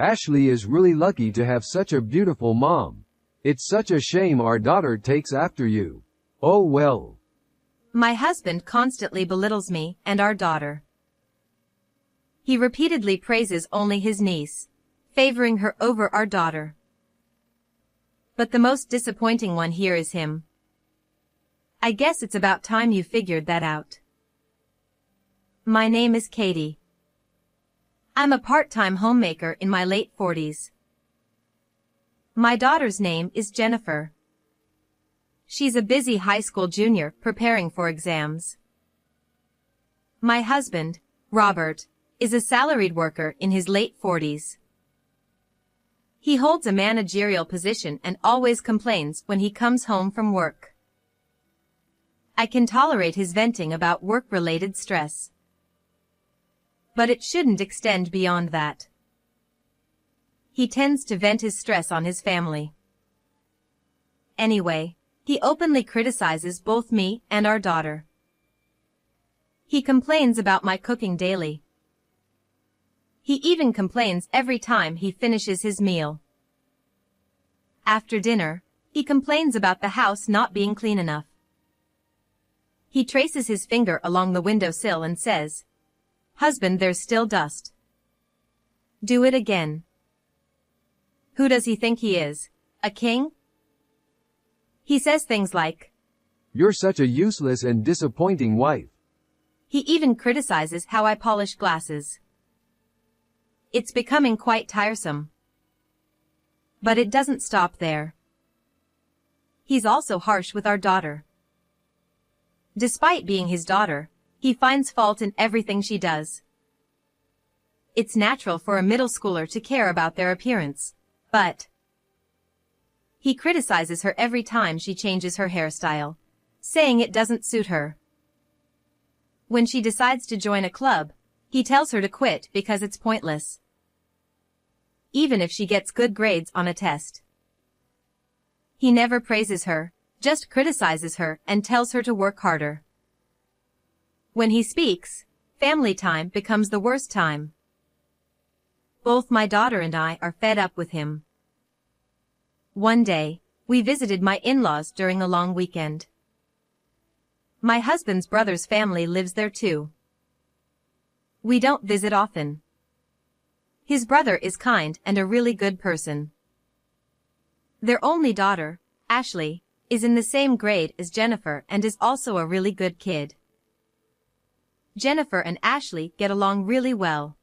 Ashley is really lucky to have such a beautiful mom. It's such a shame our daughter takes after you. Oh well. My husband constantly belittles me and our daughter. He repeatedly praises only his niece, favoring her over our daughter. But the most disappointing one here is him. I guess it's about time you figured that out. My name is Katie. I'm a part-time homemaker in my late 40s. My daughter's name is Jennifer. She's a busy high school junior preparing for exams. My husband, Robert, is a salaried worker in his late 40s. He holds a managerial position and always complains when he comes home from work. I can tolerate his venting about work-related stress. But it shouldn't extend beyond that. He tends to vent his stress on his family. Anyway, he openly criticizes both me and our daughter. He complains about my cooking daily. He even complains every time he finishes his meal. After dinner, he complains about the house not being clean enough. He traces his finger along the windowsill and says, "Husband, there's still dust. Do it again." Who does he think he is? A king? He says things like, "You're such a useless and disappointing wife." He even criticizes how I polish glasses. It's becoming quite tiresome. But it doesn't stop there. He's also harsh with our daughter. Despite being his daughter, he finds fault in everything she does. It's natural for a middle schooler to care about their appearance, but he criticizes her every time she changes her hairstyle, saying it doesn't suit her. When she decides to join a club, he tells her to quit because it's pointless. Even if she gets good grades on a test. He never praises her, just criticizes her and tells her to work harder. When he speaks, family time becomes the worst time. Both my daughter and I are fed up with him. One day, we visited my in-laws during a long weekend. My husband's brother's family lives there too. We don't visit often. His brother is kind and a really good person. Their only daughter, Ashley, is in the same grade as Jennifer and is also a really good kid. Jennifer and Ashley get along really well.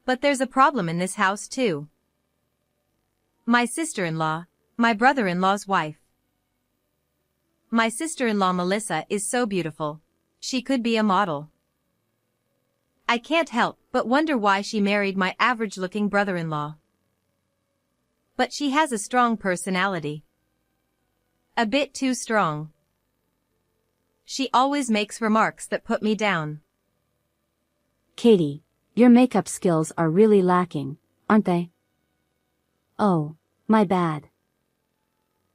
But there's a problem in this house too. My sister-in-law, my brother-in-law's wife. My sister-in-law Melissa is so beautiful. She could be a model. I can't help but wonder why she married my average-looking brother-in-law. But she has a strong personality. A bit too strong. She always makes remarks that put me down. Katie, your makeup skills are really lacking, aren't they? Oh, my bad.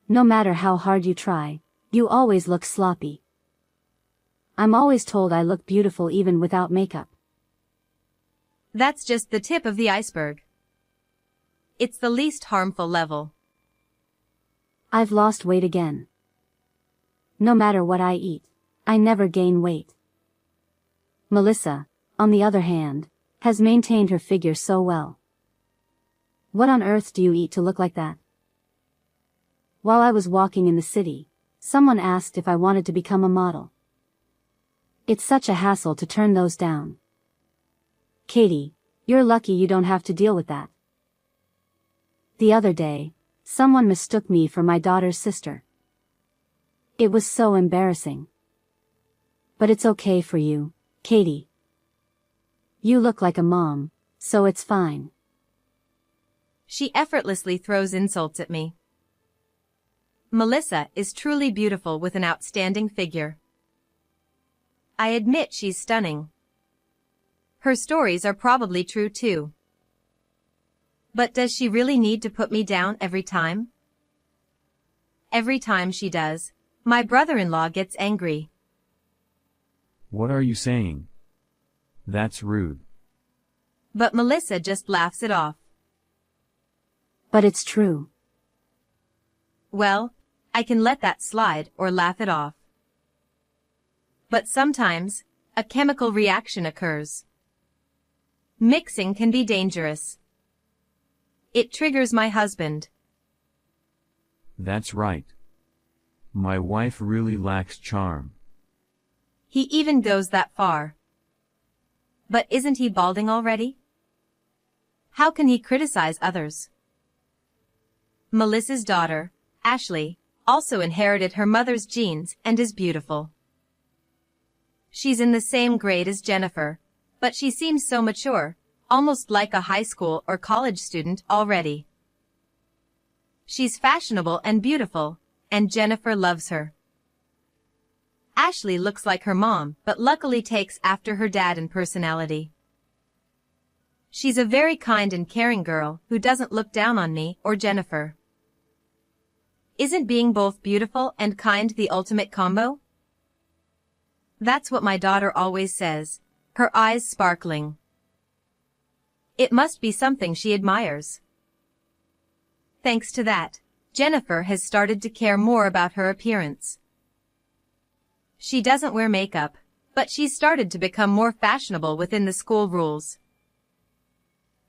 No matter how hard you try, you always look sloppy. I'm always told I look beautiful even without makeup. That's just the tip of the iceberg. It's the least harmful level. I've lost weight again. No matter what I eat, I never gain weight. Melissa, on the other hand, has maintained her figure so well. What on earth do you eat to look like that? While I was walking in the city, someone asked if I wanted to become a model. It's such a hassle to turn those down. Katie, you're lucky you don't have to deal with that. The other day, someone mistook me for my daughter's sister. It was so embarrassing. But it's okay for you, Katie. You look like a mom, so it's fine. She effortlessly throws insults at me. Melissa is truly beautiful with an outstanding figure. I admit she's stunning. Her stories are probably true too. But does she really need to put me down every time? Every time she does, my brother-in-law gets angry. What are you saying? That's rude. But Melissa just laughs it off. But it's true. Well, I can let that slide or laugh it off. But sometimes, a chemical reaction occurs. Mixing can be dangerous. It triggers my husband. That's right. My wife really lacks charm. He even goes that far. But isn't he balding already? How can he criticize others? Melissa's daughter, Ashley, also inherited her mother's genes and is beautiful. She's in the same grade as Jennifer, but she seems so mature, almost like a high school or college student already. She's fashionable and beautiful, and Jennifer loves her. Ashley looks like her mom, but luckily takes after her dad in personality. She's a very kind and caring girl who doesn't look down on me or Jennifer. Isn't being both beautiful and kind the ultimate combo? That's what my daughter always says, her eyes sparkling. It must be something she admires. Thanks to that, Jennifer has started to care more about her appearance. She doesn't wear makeup, but she's started to become more fashionable within the school rules.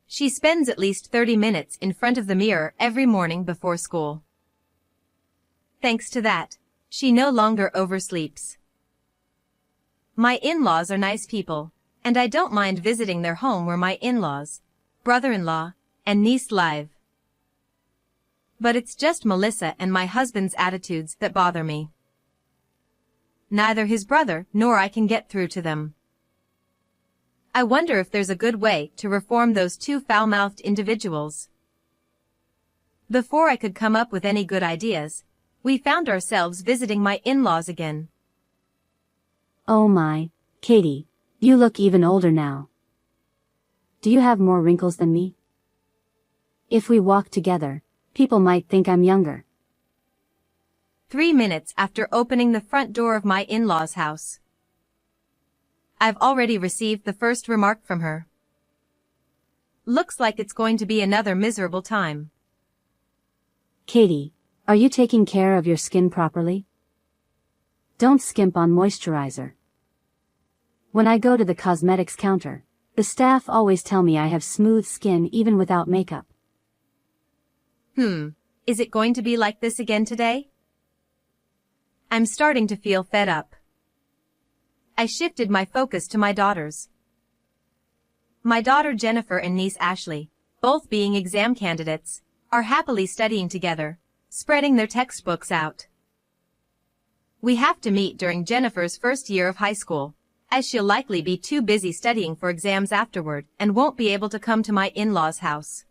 She spends at least 30 minutes in front of the mirror every morning before school. Thanks to that, she no longer oversleeps. My in-laws are nice people, and I don't mind visiting their home where my in-laws, brother-in-law, and niece live. But it's just Melissa and my husband's attitudes that bother me. Neither his brother nor I can get through to them. I wonder if there's a good way to reform those two foul-mouthed individuals. Before I could come up with any good ideas, we found ourselves visiting my in-laws again. Oh my, Katie, you look even older now. Do you have more wrinkles than me? If we walk together, people might think I'm younger. 3 minutes after opening the front door of my in-laws' house, I've already received the first remark from her. Looks like it's going to be another miserable time. Katie, are you taking care of your skin properly? Don't skimp on moisturizer. When I go to the cosmetics counter, the staff always tell me I have smooth skin even without makeup. Is it going to be like this again today? I'm starting to feel fed up. I shifted my focus to my daughters. My daughter Jennifer and niece Ashley, both being exam candidates, are happily studying together, spreading their textbooks out. We have to meet during Jennifer's first year of high school, as she'll likely be too busy studying for exams afterward and won't be able to come to my in-laws' house.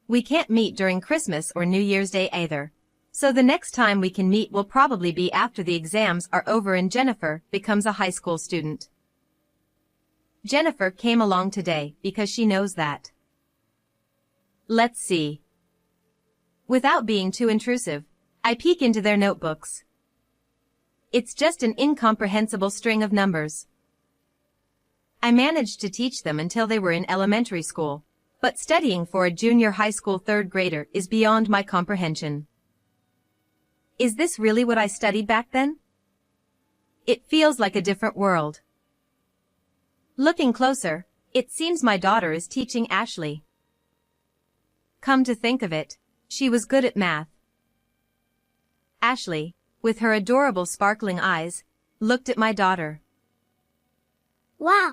We can't meet during Christmas or New Year's Day either, so the next time we can meet will probably be after the exams are over and Jennifer becomes a high school student. Jennifer came along today because she knows that. Let's see. Without being too intrusive, I peek into their notebooks. It's just an incomprehensible string of numbers. I managed to teach them until they were in elementary school, but studying for a junior high school third grader is beyond my comprehension. Is this really what I studied back then? It feels like a different world. Looking closer, it seems my daughter is teaching Ashley. Come to think of it, she was good at math. Ashley, with her adorable sparkling eyes, looked at my daughter. Wow!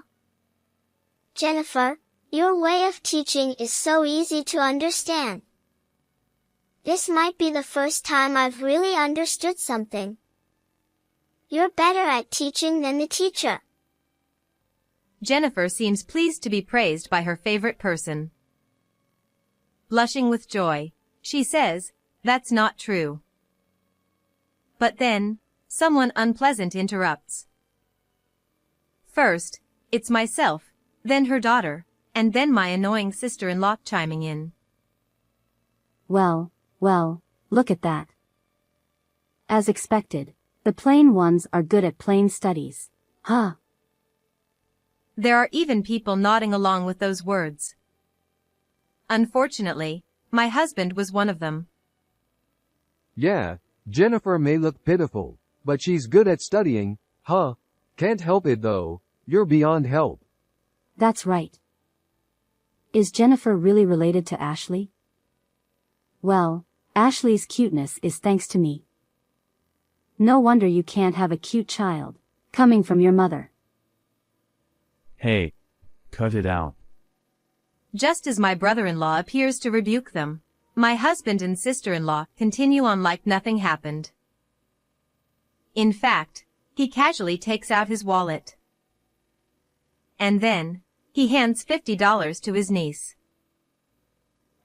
Jennifer, your way of teaching is so easy to understand. This might be the first time I've really understood something. You're better at teaching than the teacher. Jennifer seems pleased to be praised by her favorite person. Blushing with joy, she says, "That's not true." But then, someone unpleasant interrupts. First, it's myself, then her daughter, and then my annoying sister-in-law chiming in. Well, look at that. As expected, the plain ones are good at plain studies. Huh. There are even people nodding along with those words. Unfortunately, my husband was one of them. Yeah, Jennifer may look pitiful, but she's good at studying, huh? Can't help it though, you're beyond help. That's right. Is Jennifer really related to Ashley? Well, Ashley's cuteness is thanks to me. No wonder you can't have a cute child, coming from your mother. Hey, cut it out. Just as my brother-in-law appears to rebuke them, my husband and sister-in-law continue on like nothing happened. In fact, he casually takes out his wallet. And then, he hands $50 to his niece.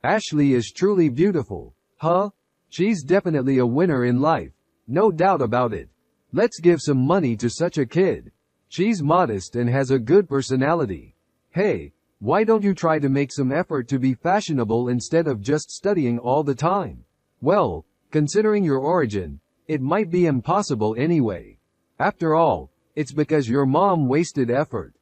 Ashley is truly beautiful, huh? She's definitely a winner in life, no doubt about it. Let's give some money to such a kid. She's modest and has a good personality. Hey, why don't you try to make some effort to be fashionable instead of just studying all the time? Well, considering your origin, it might be impossible anyway. After all, it's because your mom wasted effort.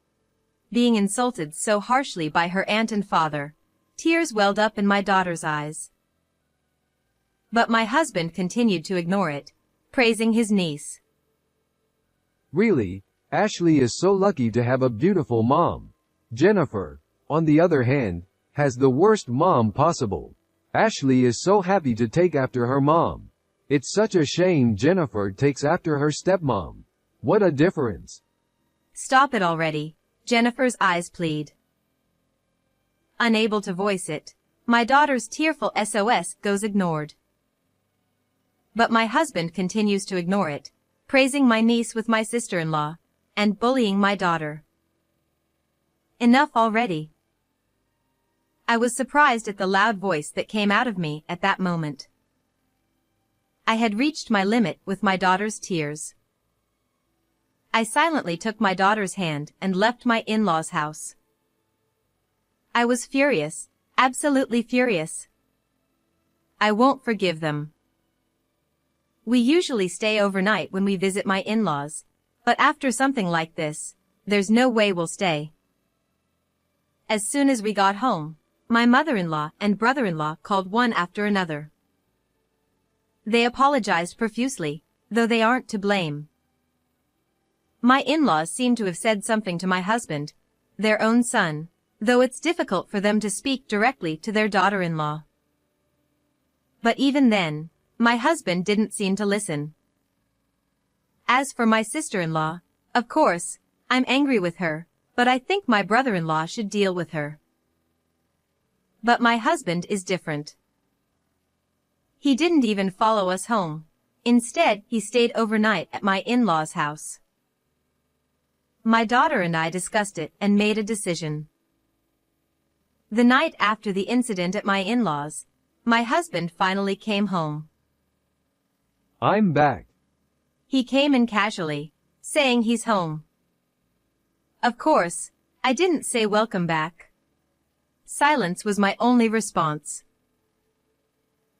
Being insulted so harshly by her aunt and father, tears welled up in my daughter's eyes. But my husband continued to ignore it, praising his niece. Really, Ashley is so lucky to have a beautiful mom. Jennifer, on the other hand, has the worst mom possible. Ashley is so happy to take after her mom. It's such a shame Jennifer takes after her stepmom. What a difference. Stop it already, Jennifer's eyes plead. Unable to voice it, my daughter's tearful SOS goes ignored. But my husband continues to ignore it, praising my niece with my sister-in-law, and bullying my daughter. Enough already. I was surprised at the loud voice that came out of me at that moment. I had reached my limit with my daughter's tears. I silently took my daughter's hand and left my in-laws' house. I was furious, absolutely furious. I won't forgive them. We usually stay overnight when we visit my in-laws, but after something like this, there's no way we'll stay. As soon as we got home, my mother-in-law and brother-in-law called one after another. They apologized profusely, though they aren't to blame. My in-laws seem to have said something to my husband, their own son, though it's difficult for them to speak directly to their daughter-in-law. But even then, my husband didn't seem to listen. As for my sister-in-law, of course, I'm angry with her, but I think my brother-in-law should deal with her. But my husband is different. He didn't even follow us home. Instead, he stayed overnight at my in-laws' house. My daughter and I discussed it and made a decision. The night after the incident at my in-laws, my husband finally came home. I'm back. He came in casually, saying he's home. Of course, I didn't say welcome back. Silence was my only response.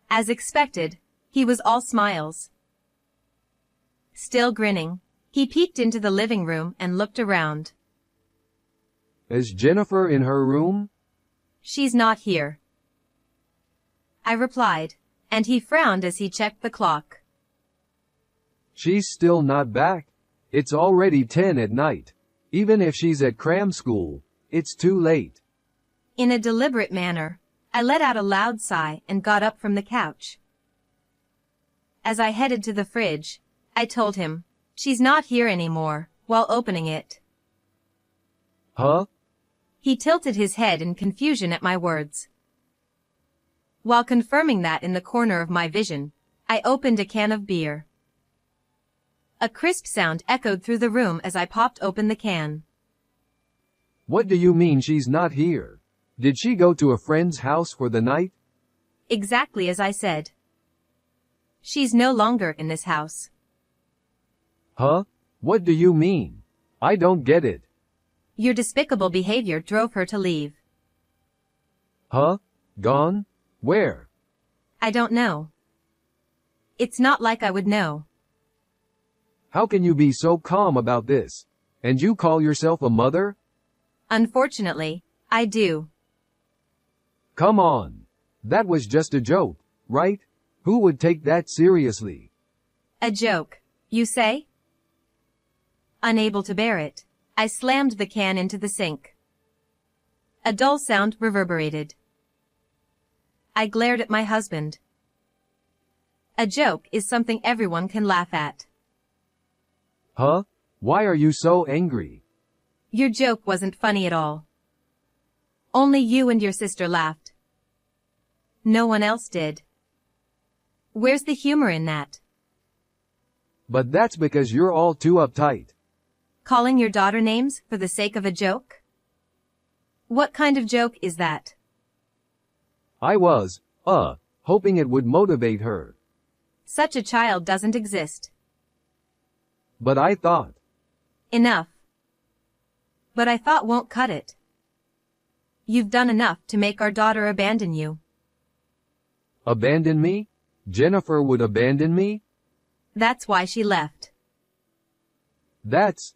As expected, he was all smiles. Still grinning, he peeked into the living room and looked around. Is Jennifer in her room? She's not here, I replied, and he frowned as he checked the clock. She's still not back? It's already 10 at night. Even if she's at cram school, it's too late. In a deliberate manner, I let out a loud sigh and got up from the couch. As I headed to the fridge, I told him, "She's not here anymore," while opening it. Huh? He tilted his head in confusion at my words. While confirming that in the corner of my vision, I opened a can of beer. A crisp sound echoed through the room as I popped open the can. What do you mean she's not here? Did she go to a friend's house for the night? Exactly as I said. She's no longer in this house. Huh? What do you mean? I don't get it. Your despicable behavior drove her to leave. Huh? Gone? Where? I don't know. It's not like I would know. How can you be so calm about this? And you call yourself a mother? Unfortunately, I do. Come on. That was just a joke, right? Who would take that seriously? A joke, you say? Unable to bear it, I slammed the can into the sink. A dull sound reverberated. I glared at my husband. A joke is something everyone can laugh at. Huh? Why are you so angry? Your joke wasn't funny at all. Only you and your sister laughed. No one else did. Where's the humor in that? But that's because you're all too uptight. Calling your daughter names for the sake of a joke? What kind of joke is that? I was, hoping it would motivate her. Such a child doesn't exist. But I thought. Enough. But I thought won't cut it. You've done enough to make our daughter abandon you. Abandon me? Jennifer would abandon me? That's why she left. That's...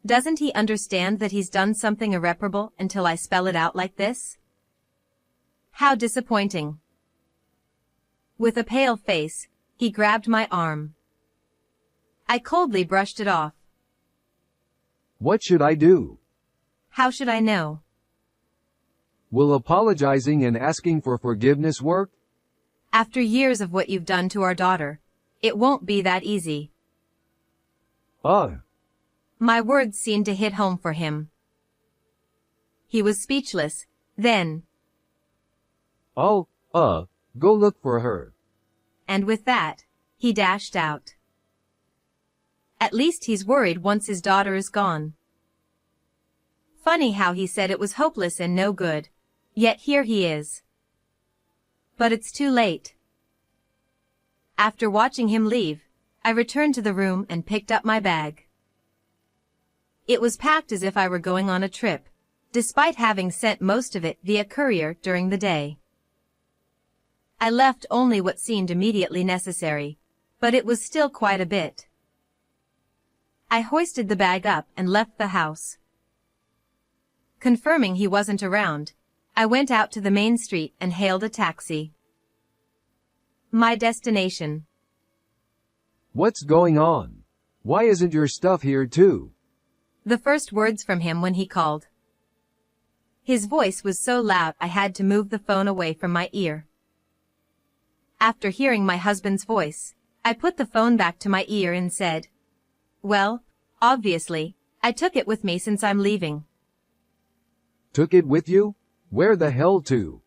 Doesn't he understand that he's done something irreparable until I spell it out like this? How disappointing. With a pale face, he grabbed my arm. I coldly brushed it off. What should I do? How should I know? Will apologizing and asking for forgiveness work? After years of what you've done to our daughter, it won't be that easy. My words seemed to hit home for him. He was speechless, then. Go look for her. And with that, he dashed out. At least he's worried once his daughter is gone. Funny how he said it was hopeless and no good, yet here he is. But it's too late. After watching him leave, I returned to the room and picked up my bag. It was packed as if I were going on a trip, despite having sent most of it via courier during the day. I left only what seemed immediately necessary, but it was still quite a bit. I hoisted the bag up and left the house. Confirming he wasn't around, I went out to the main street and hailed a taxi. My destination. What's going on? Why isn't your stuff here too? The first words from him when he called. His voice was so loud I had to move the phone away from my ear. After hearing my husband's voice, I put the phone back to my ear and said, "Well, obviously, I took it with me since I'm leaving." Took it with you? Where the hell to?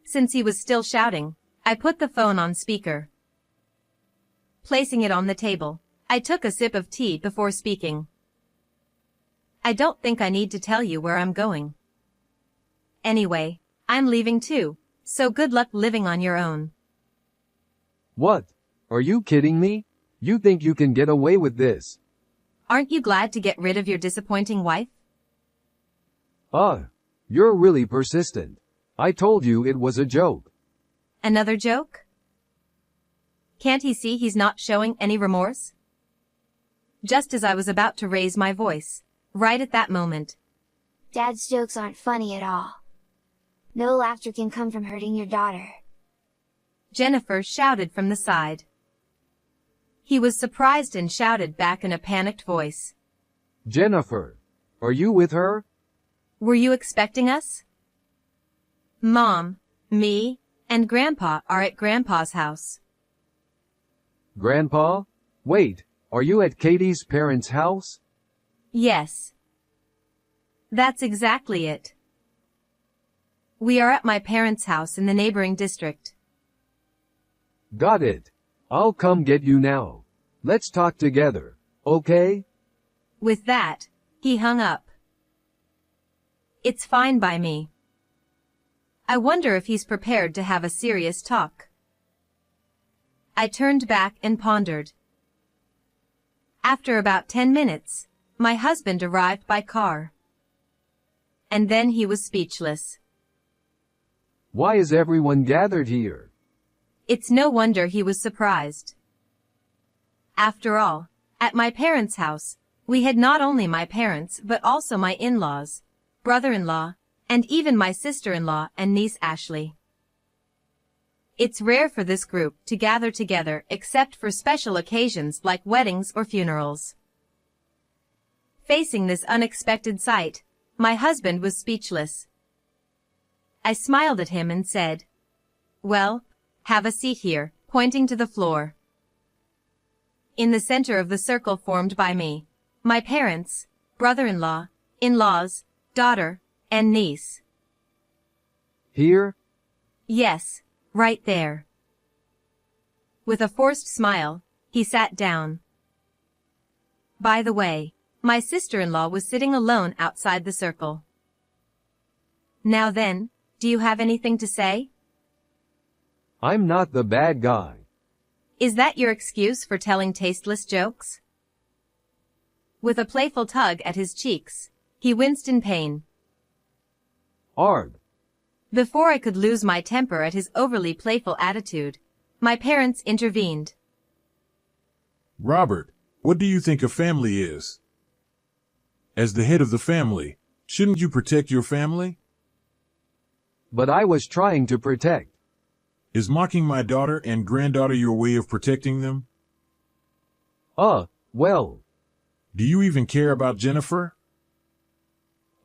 Since he was still shouting, I put the phone on speaker. Placing it on the table, I took a sip of tea before speaking. I don't think I need to tell you where I'm going. Anyway, I'm leaving too, so good luck living on your own. What? Are you kidding me? You think you can get away with this? Aren't you glad to get rid of your disappointing wife? You're really persistent. I told you it was a joke. Another joke? Can't he see he's not showing any remorse? Just as I was about to raise my voice, right at that moment. Dad's jokes aren't funny at all. No laughter can come from hurting your daughter. Jennifer shouted from the side. He was surprised and shouted back in a panicked voice. Jennifer, are you with her? Were you expecting us? Mom, me, and Grandpa are at Grandpa's house. Grandpa? Wait, are you at Katie's parents' house? Yes. That's exactly it. We are at my parents' house in the neighboring district. Got it. I'll come get you now. Let's talk together, okay? With that, he hung up. It's fine by me. I wonder if he's prepared to have a serious talk. I turned back and pondered. After about 10 minutes, my husband arrived by car. And then he was speechless. Why is everyone gathered here? It's no wonder he was surprised. After all, at my parents' house, we had not only my parents but also my in-laws, brother-in-law, and even my sister-in-law and niece Ashley. It's rare for this group to gather together except for special occasions like weddings or funerals. Facing this unexpected sight, my husband was speechless. I smiled at him and said, "Well, have a seat here," pointing to the floor. In the center of the circle formed by me, my parents, brother-in-law, in-laws, daughter, and niece. Here? Yes, right there. With a forced smile, he sat down. By the way, my sister-in-law was sitting alone outside the circle. "Now then, do you have anything to say?" I'm not the bad guy. "Is that your excuse for telling tasteless jokes?" With a playful tug at his cheeks, he winced in pain. Arg. Before I could lose my temper at his overly playful attitude, my parents intervened. Robert, what do you think a family is? As the head of the family, shouldn't you protect your family? But I was trying to protect. Is mocking my daughter and granddaughter your way of protecting them? Well. Do you even care about Jennifer?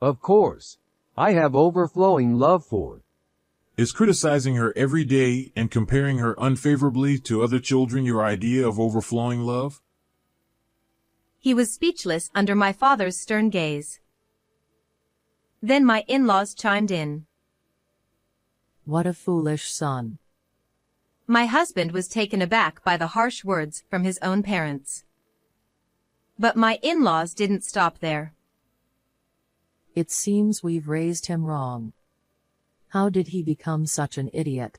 Of course. I have overflowing love for. Is criticizing her every day and comparing her unfavorably to other children your idea of overflowing love? He was speechless under my father's stern gaze. Then my in-laws chimed in. What a foolish son. My husband was taken aback by the harsh words from his own parents. But my in-laws didn't stop there. It seems we've raised him wrong. How did he become such an idiot?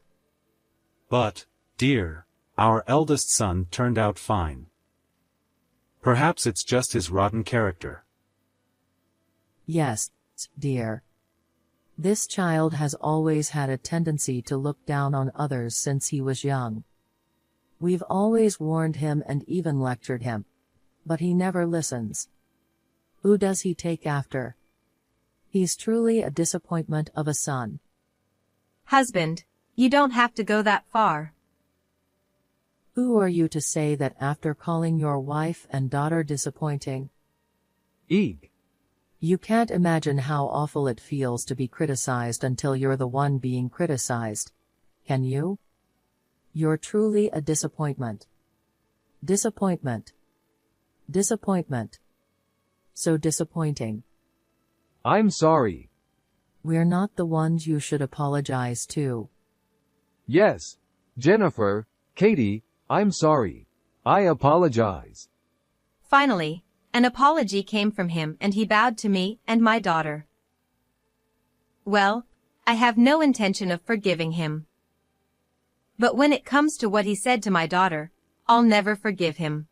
But, dear, our eldest son turned out fine. Perhaps it's just his rotten character. Yes, dear. This child has always had a tendency to look down on others since he was young. We've always warned him and even lectured him. But he never listens. Who does he take after? He's truly a disappointment of a son. Husband, you don't have to go that far. Who are you to say that after calling your wife and daughter disappointing? Eek. You can't imagine how awful it feels to be criticized until you're the one being criticized. Can you? You're truly a disappointment. Disappointment. Disappointment. So disappointing. I'm sorry. We're not the ones you should apologize to. Yes. Jennifer, Katie, I'm sorry. I apologize. Finally, an apology came from him and he bowed to me and my daughter. Well, I have no intention of forgiving him. But when it comes to what he said to my daughter, I'll never forgive him.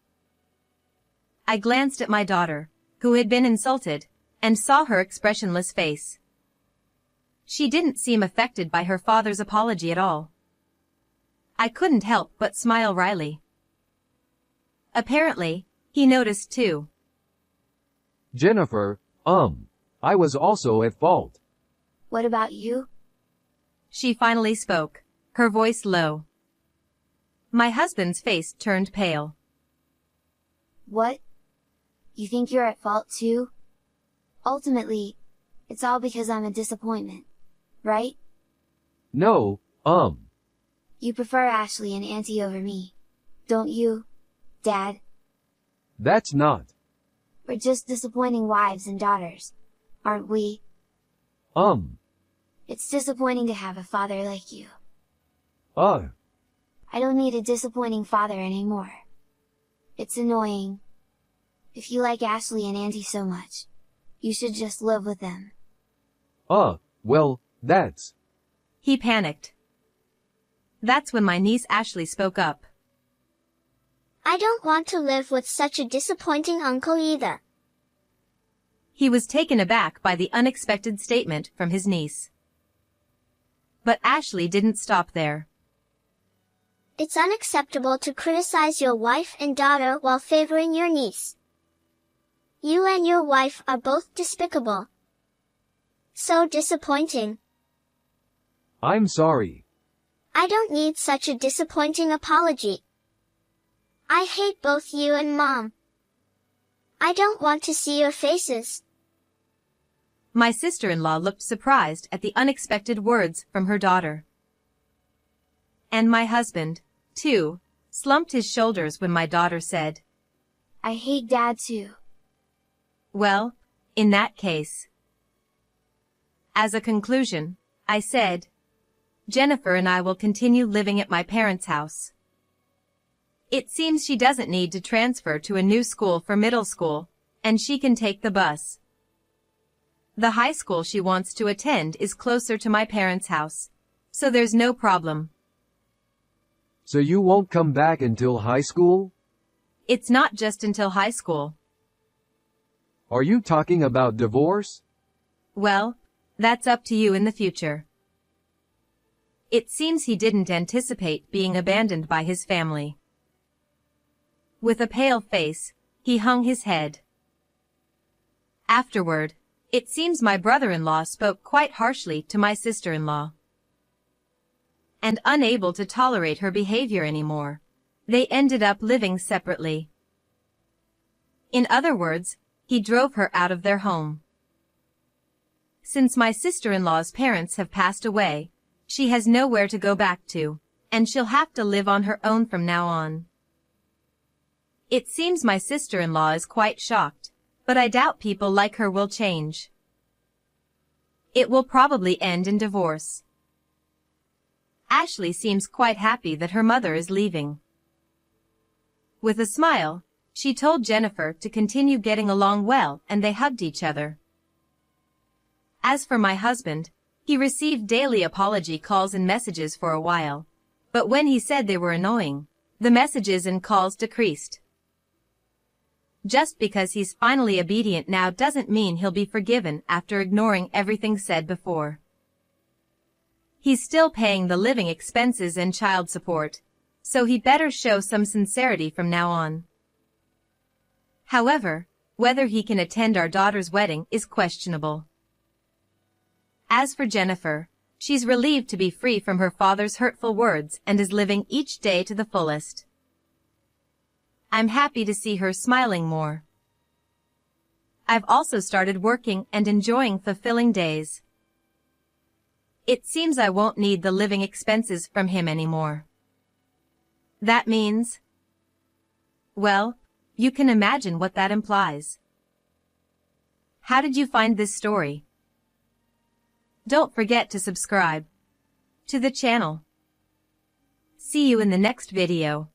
I glanced at my daughter, who had been insulted, and saw her expressionless face. She didn't seem affected by her father's apology at all. I couldn't help but smile wryly. Apparently, he noticed too. Jennifer, I was also at fault. What about you? She finally spoke, her voice low. My husband's face turned pale. What? You think you're at fault too? Ultimately, it's all because I'm a disappointment, right? No, You prefer Ashley and Auntie over me, don't you, Dad? That's not. We're just disappointing wives and daughters, aren't we? It's disappointing to have a father like you. I don't need a disappointing father anymore. It's annoying. If you like Ashley and Auntie so much, you should just live with them. Well, that's... He panicked. That's when my niece Ashley spoke up. I don't want to live with such a disappointing uncle either. He was taken aback by the unexpected statement from his niece. But Ashley didn't stop there. It's unacceptable to criticize your wife and daughter while favoring your niece. You and your wife are both despicable. So disappointing. I'm sorry. I don't need such a disappointing apology. I hate both you and Mom. I don't want to see your faces. My sister-in-law looked surprised at the unexpected words from her daughter. And my husband, too, slumped his shoulders when my daughter said, I hate Dad too. Well, in that case. As a conclusion, I said, Jennifer and I will continue living at my parents' house. It seems she doesn't need to transfer to a new school for middle school, and she can take the bus. The high school she wants to attend is closer to my parents' house, so there's no problem. So you won't come back until high school? It's not just until high school. Are you talking about divorce? Well, that's up to you in the future. It seems he didn't anticipate being abandoned by his family. With a pale face, he hung his head. Afterward, it seems my brother-in-law spoke quite harshly to my sister-in-law. And unable to tolerate her behavior anymore, they ended up living separately. In other words, he drove her out of their home. Since my sister-in-law's parents have passed away, she has nowhere to go back to, and she'll have to live on her own from now on. It seems my sister-in-law is quite shocked, but I doubt people like her will change. It will probably end in divorce. Ashley seems quite happy that her mother is leaving. With a smile, she told Jennifer to continue getting along well, and they hugged each other. As for my husband, he received daily apology calls and messages for a while, but when he said they were annoying, the messages and calls decreased. Just because he's finally obedient now doesn't mean he'll be forgiven after ignoring everything said before. He's still paying the living expenses and child support, so he better show some sincerity from now on. However, whether he can attend our daughter's wedding is questionable. As for Jennifer, she's relieved to be free from her father's hurtful words and is living each day to the fullest. I'm happy to see her smiling more. I've also started working and enjoying fulfilling days. It seems I won't need the living expenses from him anymore. That means... well, you can imagine what that implies. How did you find this story? Don't forget to subscribe to the channel. See you in the next video.